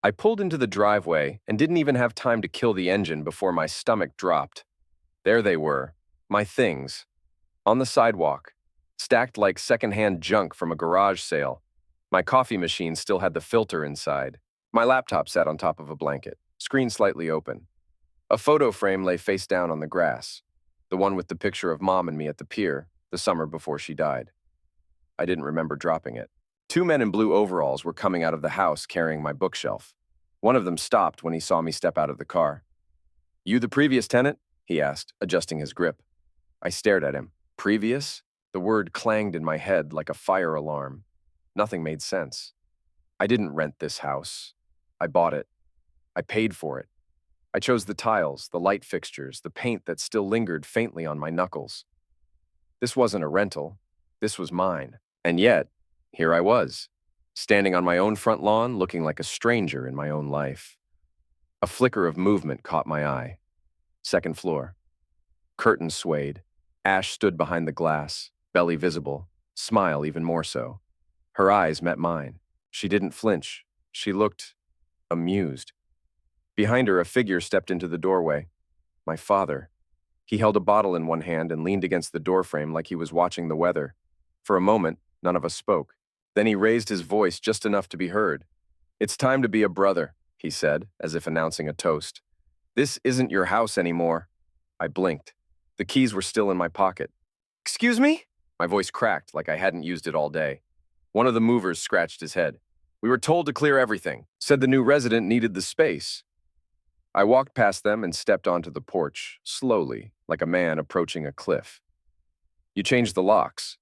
I pulled into the driveway and didn't even have time to kill the engine before my stomach dropped. There they were, my things, on the sidewalk, stacked like secondhand junk from a garage sale. My coffee machine still had the filter inside. My laptop sat on top of a blanket, screen slightly open. A photo frame lay face down on the grass, the one with the picture of Mom and me at the pier, the summer before she died. I didn't remember dropping it. Two men in blue overalls were coming out of the house carrying my bookshelf. One of them stopped when he saw me step out of the car. "You the previous tenant?" he asked, adjusting his grip. I stared at him. Previous? The word clanged in my head like a fire alarm. Nothing made sense. I didn't rent this house. I bought it. I paid for it. I chose the tiles, the light fixtures, the paint that still lingered faintly on my knuckles. This wasn't a rental. This was mine. And yet, here I was, standing on my own front lawn, looking like a stranger in my own life. A flicker of movement caught my eye. Second floor. Curtains swayed. Ash stood behind the glass, belly visible, smile even more so. Her eyes met mine. She didn't flinch. She looked amused. Behind her, a figure stepped into the doorway. My father. He held a bottle in one hand and leaned against the doorframe like he was watching the weather. For a moment, none of us spoke. Then he raised his voice just enough to be heard. "It's time to be a brother," he said, as if announcing a toast. "This isn't your house anymore." I blinked. The keys were still in my pocket. "Excuse me?" My voice cracked like I hadn't used it all day. One of the movers scratched his head. "We were told to clear everything. Said the new resident needed the space." I walked past them and stepped onto the porch, slowly, like a man approaching a cliff. "You changed the locks."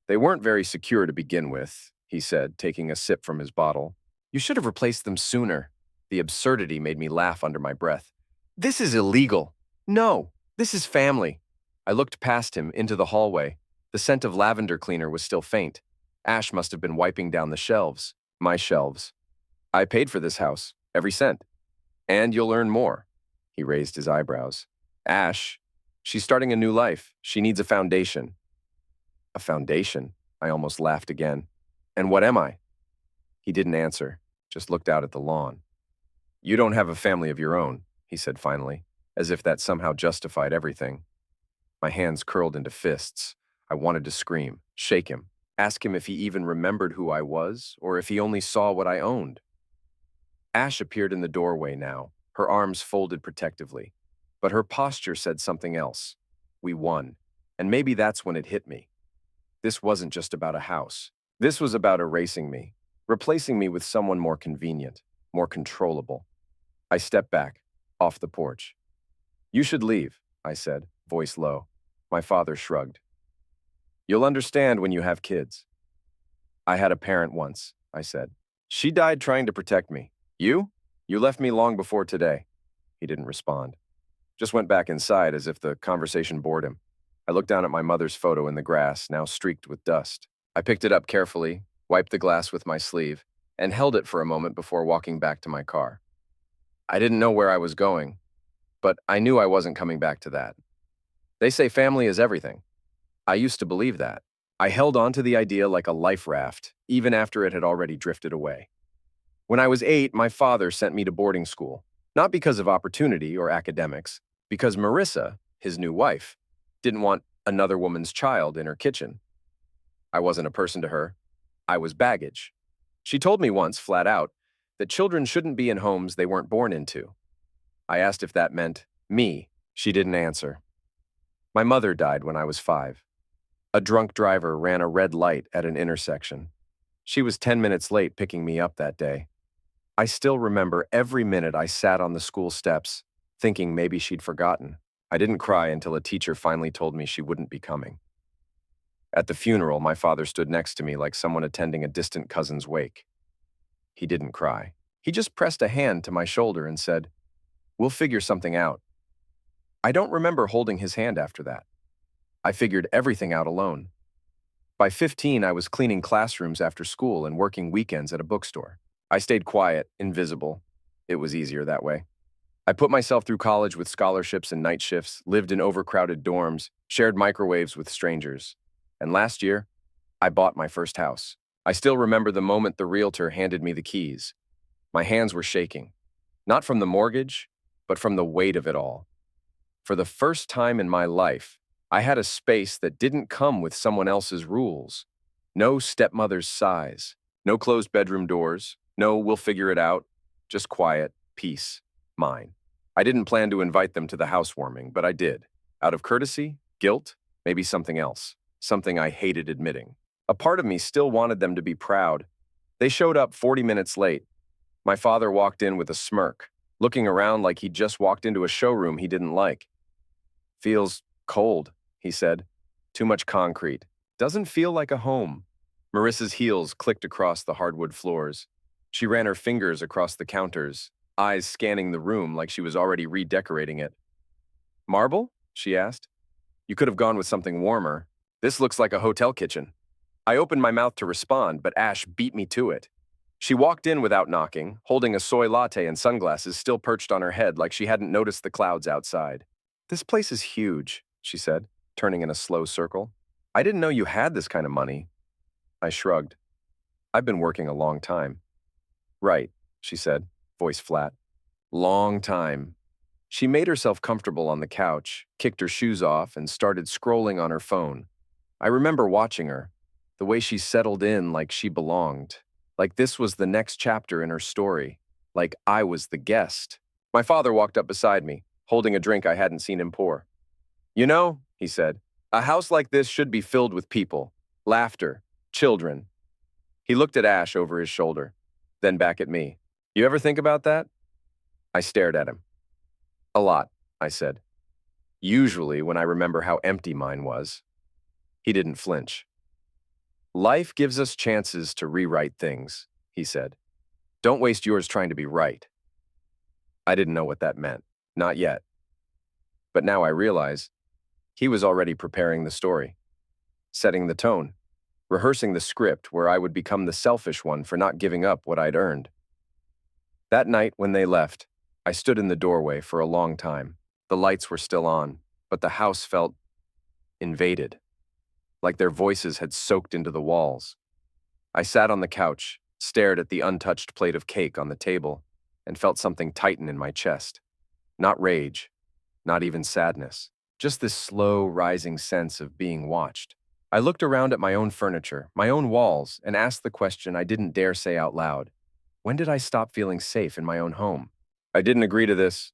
"They weren't very secure to begin with," he said, taking a sip from his bottle. "You should have replaced them sooner." The absurdity made me laugh under my breath. "This is illegal." "No, this is family." I looked past him into the hallway. The scent of lavender cleaner was still faint. Ash must have been wiping down the shelves. My shelves. "I paid for this house, every cent. And you'll earn more." He raised his eyebrows. "Ash, she's starting a new life. She needs a foundation." "A foundation?" I almost laughed again. "And what am I?" He didn't answer, just looked out at the lawn. "You don't have a family of your own," he said finally, as if that somehow justified everything. My hands curled into fists. I wanted to scream, shake him, ask him if he even remembered who I was, or if he only saw what I owned. Ash appeared in the doorway now, her arms folded protectively. But her posture said something else. We won. And maybe that's when it hit me. This wasn't just about a house. This was about erasing me, replacing me with someone more convenient, more controllable. I stepped back, off the porch. "You should leave," I said, voice low. My father shrugged. "You'll understand when you have kids." "I had a parent once," I said. "She died trying to protect me. You? You left me long before today." He didn't respond. Just went back inside as if the conversation bored him. I looked down at my mother's photo in the grass, now streaked with dust. I picked it up carefully, wiped the glass with my sleeve, and held it for a moment before walking back to my car. I didn't know where I was going, but I knew I wasn't coming back to that. They say family is everything. I used to believe that. I held on to the idea like a life raft, even after it had already drifted away. When I was 8, my father sent me to boarding school, not because of opportunity or academics, because Marissa, his new wife, didn't want another woman's child in her kitchen. I wasn't a person to her. I was baggage. She told me once, flat out, that children shouldn't be in homes they weren't born into. I asked if that meant me. She didn't answer. My mother died when I was 5. A drunk driver ran a red light at an intersection. She was 10 minutes late picking me up that day. I still remember every minute I sat on the school steps, thinking maybe she'd forgotten. I didn't cry until a teacher finally told me she wouldn't be coming. At the funeral, my father stood next to me like someone attending a distant cousin's wake. He didn't cry. He just pressed a hand to my shoulder and said, "We'll figure something out." I don't remember holding his hand after that. I figured everything out alone. By 15, I was cleaning classrooms after school and working weekends at a bookstore. I stayed quiet, invisible. It was easier that way. I put myself through college with scholarships and night shifts, lived in overcrowded dorms, shared microwaves with strangers. And last year, I bought my first house. I still remember the moment the realtor handed me the keys. My hands were shaking, not from the mortgage, but from the weight of it all. For the first time in my life, I had a space that didn't come with someone else's rules. No stepmother's sighs, no closed bedroom doors, no we'll figure it out, just quiet, peace, mine. I didn't plan to invite them to the housewarming, but I did. Out of courtesy, guilt, maybe something else, something I hated admitting. A part of me still wanted them to be proud. They showed up 40 minutes late. My father walked in with a smirk, looking around like he'd just walked into a showroom he didn't like. Feels cold, he said. Too much concrete. Doesn't feel like a home. Marissa's heels clicked across the hardwood floors. She ran her fingers across the counters, eyes scanning the room like she was already redecorating it. Marble? She asked. You could have gone with something warmer. This looks like a hotel kitchen. I opened my mouth to respond, but Ash beat me to it. She walked in without knocking, holding a soy latte and sunglasses still perched on her head like she hadn't noticed the clouds outside. This place is huge, she said, turning in a slow circle. I didn't know you had this kind of money. I shrugged. I've been working a long time. Right, she said, voice flat. Long time. She made herself comfortable on the couch, kicked her shoes off, and started scrolling on her phone. I remember watching her, the way she settled in like she belonged, like this was the next chapter in her story, like I was the guest. My father walked up beside me, holding a drink I hadn't seen him pour. You know, he said, a house like this should be filled with people, laughter, children. He looked at Ash over his shoulder, then back at me. You ever think about that? I stared at him. A lot, I said. Usually when I remember how empty mine was. He didn't flinch. Life gives us chances to rewrite things, he said. Don't waste yours trying to be right. I didn't know what that meant. Not yet. But now I realize he was already preparing the story, setting the tone, rehearsing the script where I would become the selfish one for not giving up what I'd earned. That night when they left, I stood in the doorway for a long time. The lights were still on, but the house felt invaded, like their voices had soaked into the walls. I sat on the couch, stared at the untouched plate of cake on the table, and felt something tighten in my chest. Not rage, not even sadness, just this slow, rising sense of being watched. I looked around at my own furniture, my own walls, and asked the question I didn't dare say out loud. When did I stop feeling safe in my own home? I didn't agree to this.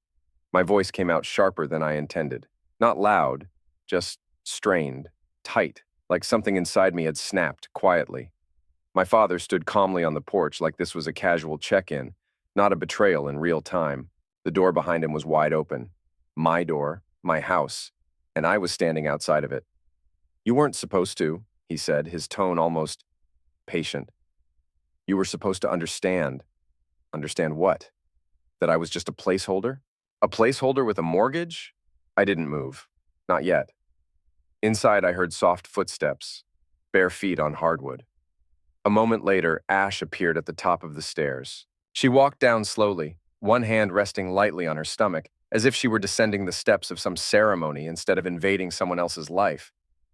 My voice came out sharper than I intended. Not loud, just strained, tight, like something inside me had snapped quietly. My father stood calmly on the porch like this was a casual check-in, not a betrayal in real time. The door behind him was wide open. My door, my house, and I was standing outside of it. You weren't supposed to, he said, his tone almost patient. You were supposed to understand. Understand what? That I was just a placeholder? A placeholder with a mortgage? I didn't move. Not yet. Inside, I heard soft footsteps, bare feet on hardwood. A moment later, Ash appeared at the top of the stairs. She walked down slowly, one hand resting lightly on her stomach, as if she were descending the steps of some ceremony instead of invading someone else's life.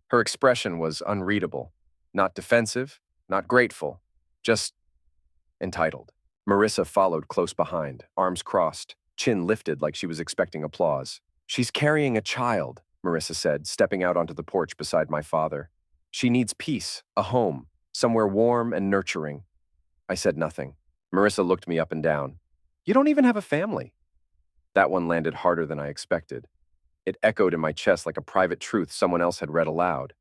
Her expression was unreadable, not defensive, not grateful, just entitled. Marissa followed close behind, arms crossed, chin lifted like she was expecting applause. She's carrying a child, Marissa said, stepping out onto the porch beside my father. She needs peace, a home, somewhere warm and nurturing. I said nothing. Marissa looked me up and down. You don't even have a family. That one landed harder than I expected. It echoed in my chest like a private truth someone else had read aloud.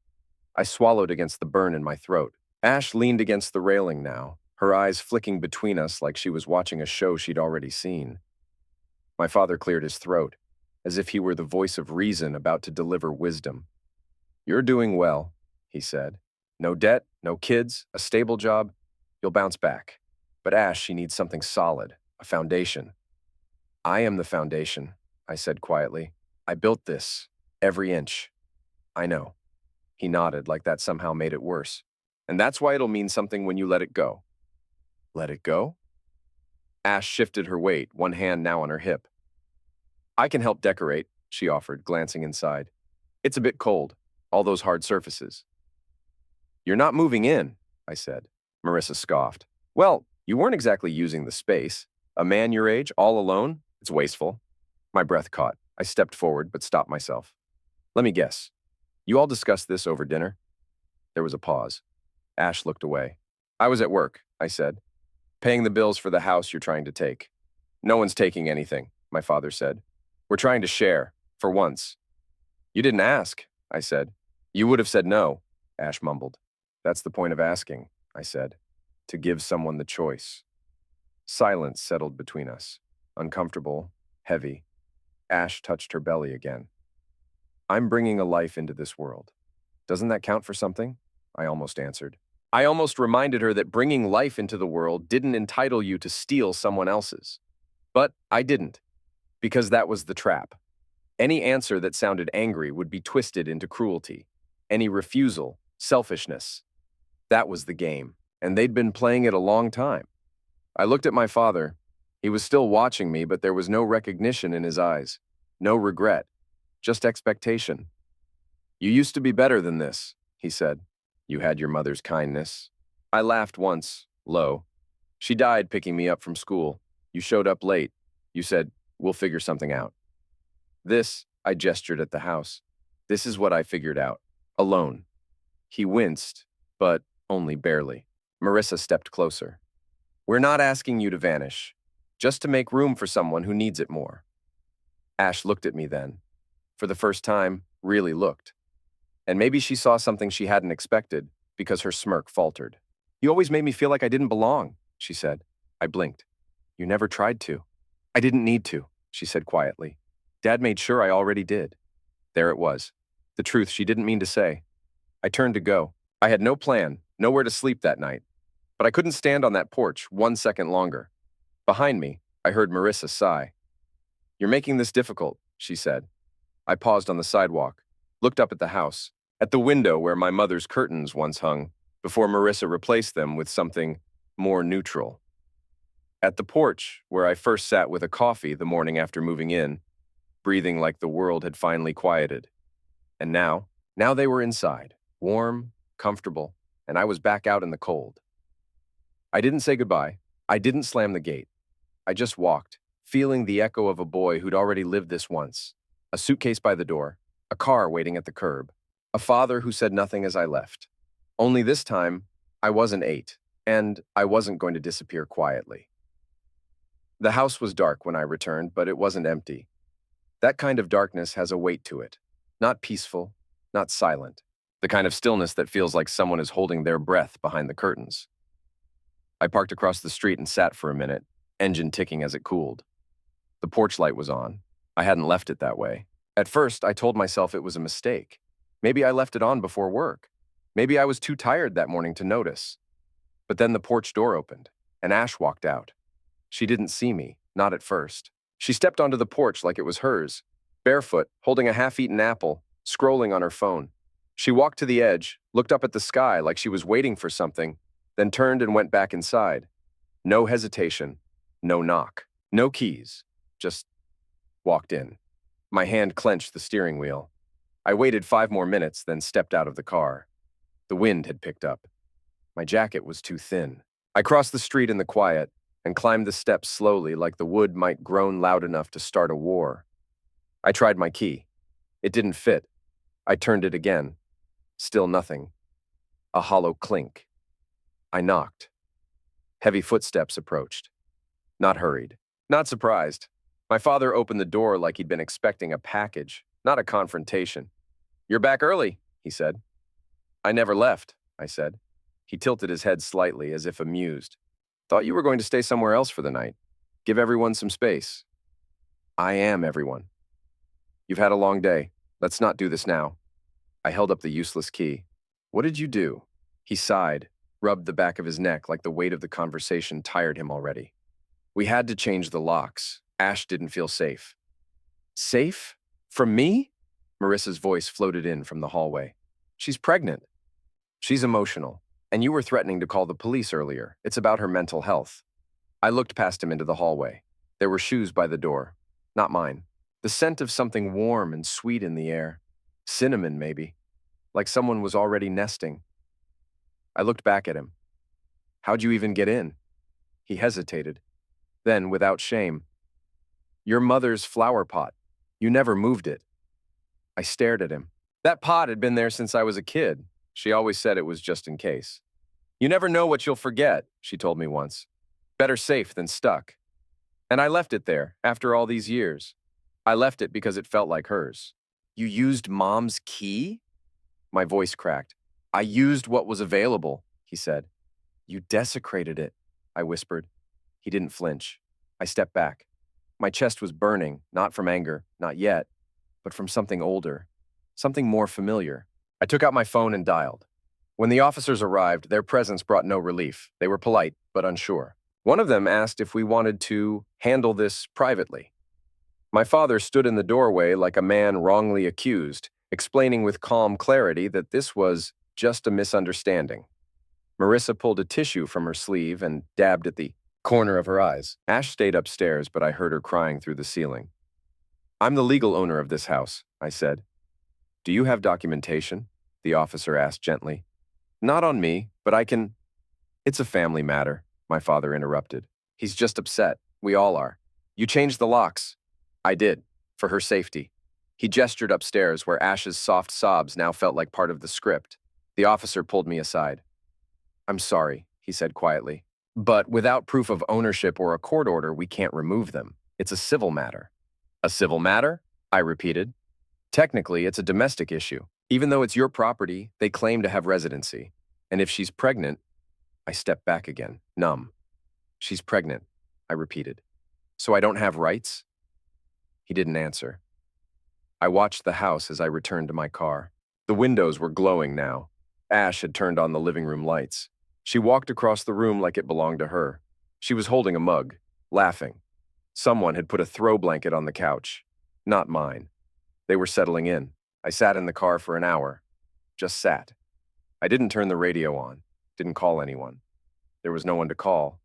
I swallowed against the burn in my throat. Ash leaned against the railing now, her eyes flicking between us like she was watching a show she'd already seen. My father cleared his throat, as if he were the voice of reason about to deliver wisdom. You're doing well, he said. No debt, no kids, a stable job. You'll bounce back. But Ash, she needs something solid, a foundation. I am the foundation, I said quietly. I built this, every inch. I know. He nodded like that somehow made it worse. And that's why it'll mean something when you let it go. Let it go? Ash shifted her weight, one hand now on her hip. I can help decorate, she offered, glancing inside. It's a bit cold, all those hard surfaces. You're not moving in, I said. Marissa scoffed. Well, you weren't exactly using the space. A man your age, all alone? It's wasteful. My breath caught. I stepped forward, but stopped myself. Let me guess. You all discussed this over dinner? There was a pause. Ash looked away. I was at work, I said. Paying the bills for the house you're trying to take. No one's taking anything, my father said. We're trying to share, for once. You didn't ask, I said. You would have said no, Ash mumbled. That's the point of asking, I said. To give someone the choice. Silence settled between us. Uncomfortable, heavy. Ash touched her belly again. I'm bringing a life into this world. Doesn't that count for something? I almost answered. I almost reminded her that bringing life into the world didn't entitle you to steal someone else's. But I didn't, because that was the trap. Any answer that sounded angry would be twisted into cruelty. Any refusal, selfishness. That was the game, and they'd been playing it a long time. I looked at my father. He was still watching me, but there was no recognition in his eyes. No regret, just expectation. You used to be better than this, he said. You had your mother's kindness. I laughed once, low. She died picking me up from school. You showed up late. You said, we'll figure something out. This, I gestured at the house. This is what I figured out. Alone. He winced, but only barely. Marissa stepped closer. We're not asking you to vanish, just to make room for someone who needs it more. Ash looked at me then. For the first time, really looked. And maybe she saw something she hadn't expected, because her smirk faltered. You always made me feel like I didn't belong, she said. I blinked. You never tried to. I didn't need to, she said quietly. Dad made sure I already did. There it was. The truth she didn't mean to say. I turned to go. I had no plan, nowhere to sleep that night. But I couldn't stand on that porch 1 second longer. Behind me, I heard Marissa sigh. You're making this difficult, she said. I paused on the sidewalk, looked up at the house, at the window where my mother's curtains once hung, before Marissa replaced them with something more neutral. At the porch, where I first sat with a coffee the morning after moving in, breathing like the world had finally quieted. And now they were inside, warm, comfortable, and I was back out in the cold. I didn't say goodbye. I didn't slam the gate. I just walked, feeling the echo of a boy who'd already lived this once. A suitcase by the door, a car waiting at the curb, a father who said nothing as I left. Only this time, I wasn't 8, and I wasn't going to disappear quietly. The house was dark when I returned, but it wasn't empty. That kind of darkness has a weight to it. Not peaceful, not silent. The kind of stillness that feels like someone is holding their breath behind the curtains. I parked across the street and sat for a minute, engine ticking as it cooled. The porch light was on. I hadn't left it that way. At first, I told myself it was a mistake. Maybe I left it on before work. Maybe I was too tired that morning to notice. But then the porch door opened, and Ash walked out. She didn't see me, not at first. She stepped onto the porch like it was hers, barefoot, holding a half-eaten apple, scrolling on her phone. She walked to the edge, looked up at the sky like she was waiting for something, then turned and went back inside. No hesitation, no knock, no keys, just walked in. My hand clenched the steering wheel. I waited 5 more minutes, then stepped out of the car. The wind had picked up. My jacket was too thin. I crossed the street in the quiet and climbed the steps slowly like the wood might groan loud enough to start a war. I tried my key. It didn't fit. I turned it again. Still nothing. A hollow clink. I knocked. Heavy footsteps approached. Not hurried. Not surprised. My father opened the door like he'd been expecting a package, not a confrontation. You're back early, he said. I never left, I said. He tilted his head slightly as if amused. Thought you were going to stay somewhere else for the night. Give everyone some space. I am everyone. You've had a long day. Let's not do this now. I held up the useless key. What did you do? He sighed, rubbed the back of his neck like the weight of the conversation tired him already. We had to change the locks. Ash didn't feel safe. Safe? From me? Marissa's voice floated in from the hallway. She's pregnant. She's emotional. And you were threatening to call the police earlier. It's about her mental health. I looked past him into the hallway. There were shoes by the door. Not mine. The scent of something warm and sweet in the air. Cinnamon, maybe. Like someone was already nesting. I looked back at him. How'd you even get in? He hesitated. Then, without shame, "Your mother's flower pot. You never moved it." I stared at him. That pot had been there since I was a kid. She always said it was just in case. "You never know what you'll forget," she told me once. "Better safe than stuck." And I left it there, after all these years. I left it because it felt like hers. "You used Mom's key?" My voice cracked. "I used what was available," he said. "You desecrated it," I whispered. He didn't flinch. I stepped back. My chest was burning, not from anger, not yet, but from something older, something more familiar. I took out my phone and dialed. When the officers arrived, their presence brought no relief. They were polite, but unsure. One of them asked if we wanted to handle this privately. My father stood in the doorway like a man wrongly accused, explaining with calm clarity that this was just a misunderstanding. Marissa pulled a tissue from her sleeve and dabbed at the corner of her eyes. Ash stayed upstairs, but I heard her crying through the ceiling. "I'm the legal owner of this house," I said. "Do you have documentation?" the officer asked gently. "Not on me, but I can—" "It's a family matter," my father interrupted. "He's just upset. We all are. You changed the locks." "I did, for her safety." He gestured upstairs, where Ash's soft sobs now felt like part of the script. The officer pulled me aside. "I'm sorry," he said quietly, "but without proof of ownership or a court order, we can't remove them. It's a civil matter." "A civil matter?" I repeated. "Technically, it's a domestic issue. Even though it's your property, they claim to have residency. And if she's pregnant—" I stepped back again, numb. "She's pregnant," I repeated. "So I don't have rights?" He didn't answer. I watched the house as I returned to my car. The windows were glowing now. Ash had turned on the living room lights. She walked across the room like it belonged to her. She was holding a mug, laughing. Someone had put a throw blanket on the couch. Not mine. They were settling in. I sat in the car for an hour. Just sat. I didn't turn the radio on. Didn't call anyone. There was no one to call.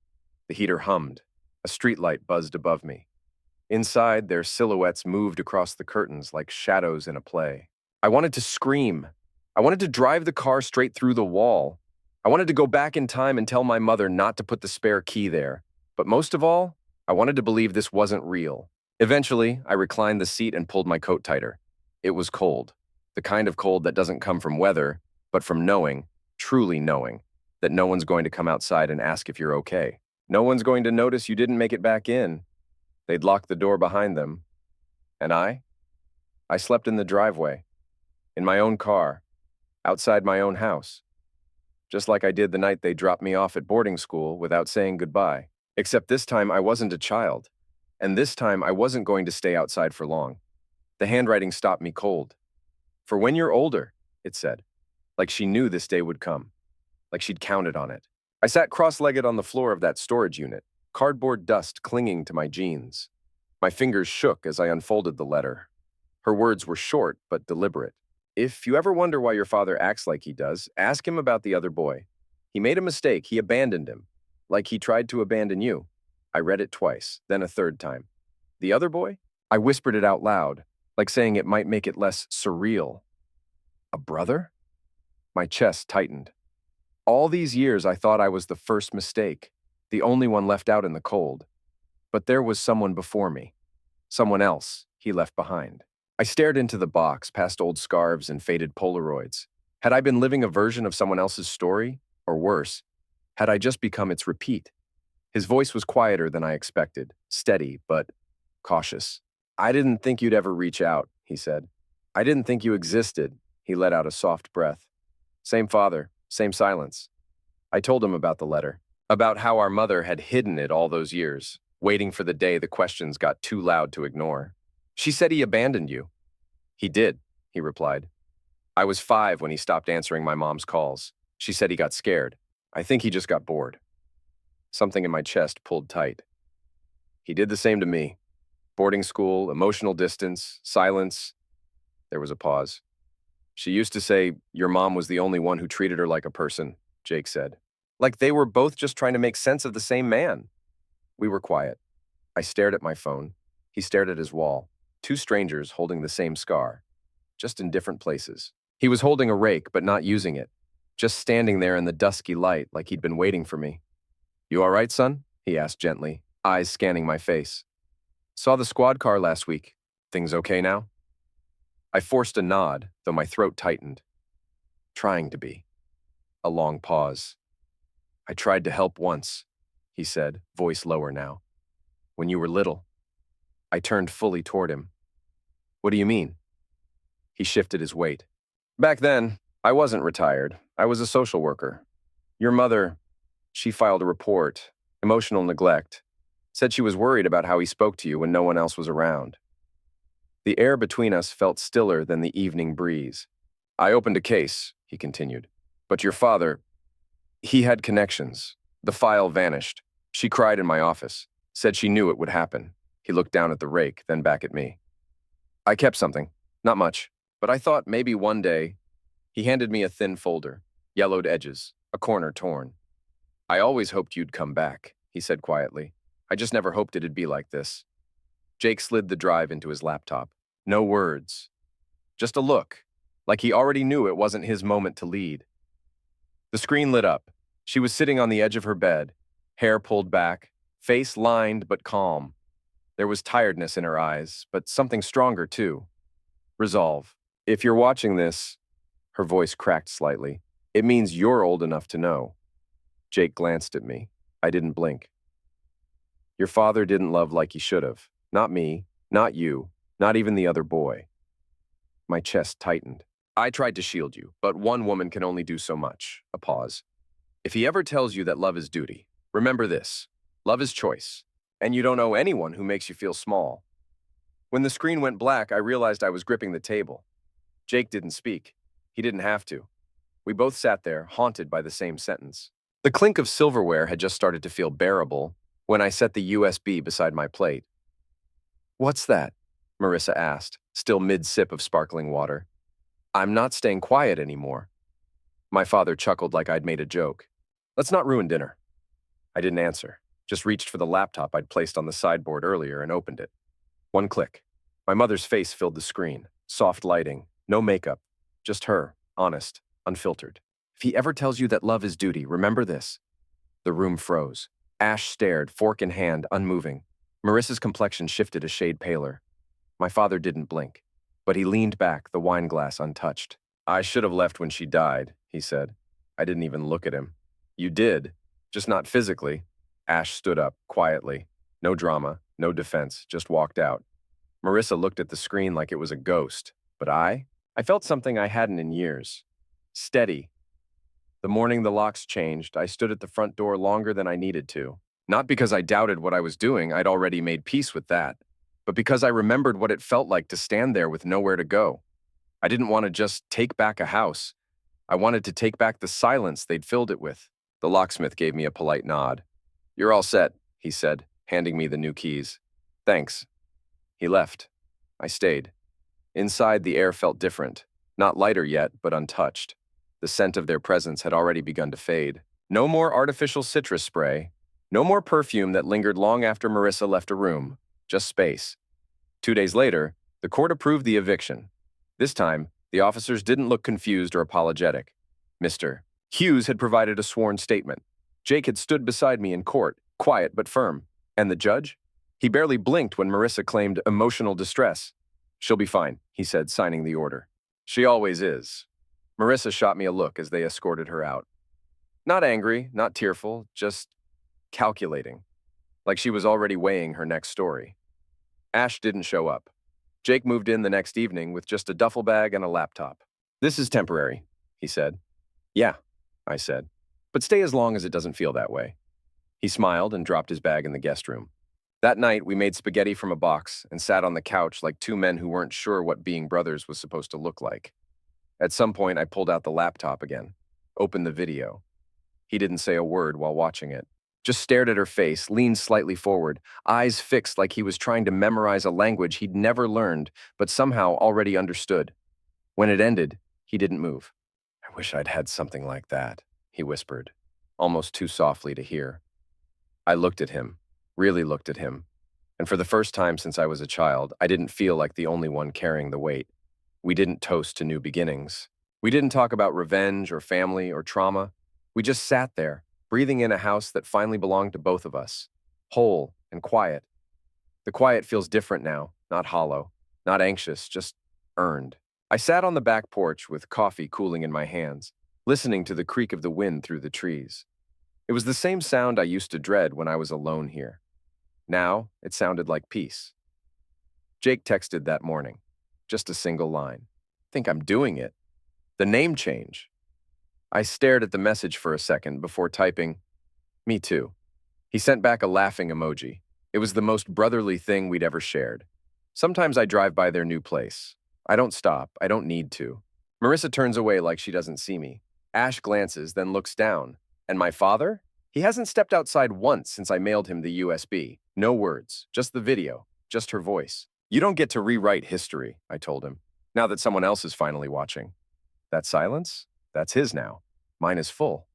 The heater hummed. A streetlight buzzed above me. Inside, their silhouettes moved across the curtains like shadows in a play. I wanted to scream. I wanted to drive the car straight through the wall. I wanted to go back in time and tell my mother not to put the spare key there. But most of all, I wanted to believe this wasn't real. Eventually, I reclined the seat and pulled my coat tighter. It was cold. The kind of cold that doesn't come from weather, but from knowing, truly knowing, that no one's going to come outside and ask if you're okay. No one's going to notice you didn't make it back in. They'd lock the door behind them. And I slept in the driveway, in my own car, outside my own house. Just like I did the night they dropped me off at boarding school without saying goodbye. Except this time I wasn't a child. And this time I wasn't going to stay outside for long. The handwriting stopped me cold. "For when you're older," it said. Like she knew this day would come. Like she'd counted on it. I sat cross-legged on the floor of that storage unit, cardboard dust clinging to my jeans. My fingers shook as I unfolded the letter. Her words were short but deliberate. "If you ever wonder why your father acts like he does, ask him about the other boy. He made a mistake. He abandoned him. Like he tried to abandon you." I read it twice, then a third time. "The other boy?" I whispered it out loud, like saying it might make it less surreal. "A brother?" My chest tightened. All these years I thought I was the first mistake, the only one left out in the cold. But there was someone before me. Someone else he left behind. I stared into the box, past old scarves and faded Polaroids. Had I been living a version of someone else's story? Or worse, had I just become its repeat? His voice was quieter than I expected, steady, but cautious. "I didn't think you'd ever reach out," he said. "I didn't think you existed." He let out a soft breath. "Same father, same silence." I told him about the letter, about how our mother had hidden it all those years, waiting for the day the questions got too loud to ignore. "She said he abandoned you." "He did," he replied. "I was 5 when he stopped answering my mom's calls. She said he got scared. I think he just got bored." Something in my chest pulled tight. He did the same to me. Boarding school, emotional distance, silence. There was a pause. "She used to say your mom was the only one who treated her like a person," Jake said. "Like they were both just trying to make sense of the same man." We were quiet. I stared at my phone. He stared at his wall. Two strangers holding the same scar, just in different places. He was holding a rake, but not using it, just standing there in the dusky light like he'd been waiting for me. "You all right, son?" he asked gently. eyes scanning my face. Saw the squad car last week. Things okay now? I forced a nod, though my throat tightened. Trying to be. A long pause. I tried to help once, he said, voice lower now. When you were little. I turned fully toward him. What do you mean? He shifted his weight. Back then, I wasn't retired. I was a social worker. Your mother, she filed a report, emotional neglect, said she was worried about how he spoke to you when no one else was around. The air between us felt stiller than the evening breeze. I opened a case, he continued. But your father, he had connections. The file vanished. She cried in my office, said she knew it would happen. He looked down at the rake, then back at me. I kept something, not much, but I thought maybe one day. He handed me a thin folder, yellowed edges, a corner torn. I always hoped you'd come back, he said quietly. I just never hoped it'd be like this. Jake slid the drive into his laptop. No words. Just a look, like he already knew it wasn't his moment to lead. The screen lit up. She was sitting on the edge of her bed, hair pulled back, face lined but calm. There was tiredness in her eyes, but something stronger too. Resolve. If you're watching this, her voice cracked slightly, it means you're old enough to know. Jake glanced at me. I didn't blink. Your father didn't love like he should have. Not me, not you, not even the other boy. My chest tightened. I tried to shield you, but one woman can only do so much. A pause. If he ever tells you that love is duty, remember this. Love is choice, and you don't owe anyone who makes you feel small. When the screen went black, I realized I was gripping the table. Jake didn't speak. He didn't have to. We both sat there, haunted by the same sentence. The clink of silverware had just started to feel bearable when I set the USB beside my plate. What's that? Marissa asked, still mid-sip of sparkling water. I'm not staying quiet anymore. My father chuckled like I'd made a joke. Let's not ruin dinner. I didn't answer, just reached for the laptop I'd placed on the sideboard earlier and opened it. One click. My mother's face filled the screen. Soft lighting, no makeup, just her, honest, unfiltered. If he ever tells you that love is duty, remember this. The room froze. Ash stared, fork in hand, unmoving. Marissa's complexion shifted a shade paler. My father didn't blink, but he leaned back, the wine glass untouched. I should have left when she died, he said. I didn't even look at him. You did, just not physically. Ash stood up, quietly. No drama, no defense, just walked out. Marissa looked at the screen like it was a ghost, but I felt something I hadn't in years. Steady. The morning the locks changed, I stood at the front door longer than I needed to. Not because I doubted what I was doing, I'd already made peace with that, but because I remembered what it felt like to stand there with nowhere to go. I didn't want to just take back a house. I wanted to take back the silence they'd filled it with. The locksmith gave me a polite nod. You're all set, he said, handing me the new keys. Thanks. He left. I stayed. Inside, the air felt different. Not lighter yet, but untouched. The scent of their presence had already begun to fade. No more artificial citrus spray. No more perfume that lingered long after Marissa left a room. Just space. 2 days later, the court approved the eviction. This time, the officers didn't look confused or apologetic. Mr. Hughes had provided a sworn statement. Jake had stood beside me in court, quiet but firm. And the judge? He barely blinked when Marissa claimed emotional distress. She'll be fine, he said, signing the order. She always is. Marissa shot me a look as they escorted her out. Not angry, not tearful, just calculating, like she was already weighing her next story. Ash didn't show up. Jake moved in the next evening with just a duffel bag and a laptop. This is temporary, he said. Yeah, I said, but stay as long as it doesn't feel that way. He smiled and dropped his bag in the guest room. That night, we made spaghetti from a box and sat on the couch like two men who weren't sure what being brothers was supposed to look like. At some point, I pulled out the laptop again, opened the video. He didn't say a word while watching it, just stared at her face, leaned slightly forward, eyes fixed like he was trying to memorize a language he'd never learned, but somehow already understood. When it ended, he didn't move. I wish I'd had something like that, he whispered, almost too softly to hear. I looked at him, really looked at him, and for the first time since I was a child, I didn't feel like the only one carrying the weight. We didn't toast to new beginnings. We didn't talk about revenge or family or trauma. We just sat there, breathing in a house that finally belonged to both of us. Whole, and quiet. The quiet feels different now, not hollow, not anxious, just earned. I sat on the back porch with coffee cooling in my hands, listening to the creak of the wind through the trees. It was the same sound I used to dread when I was alone here. Now, it sounded like peace. Jake texted that morning. Just a single line. Think I'm doing it. The name change. I stared at the message for a second before typing, "Me too." He sent back a laughing emoji. It was the most brotherly thing we'd ever shared. Sometimes I drive by their new place. I don't stop. I don't need to. Marissa turns away like she doesn't see me. Ash glances, then looks down. And my father? He hasn't stepped outside once since I mailed him the USB. No words, just the video, just her voice. You don't get to rewrite history, I told him, now that someone else is finally watching. That silence? That's his now. Mine is full.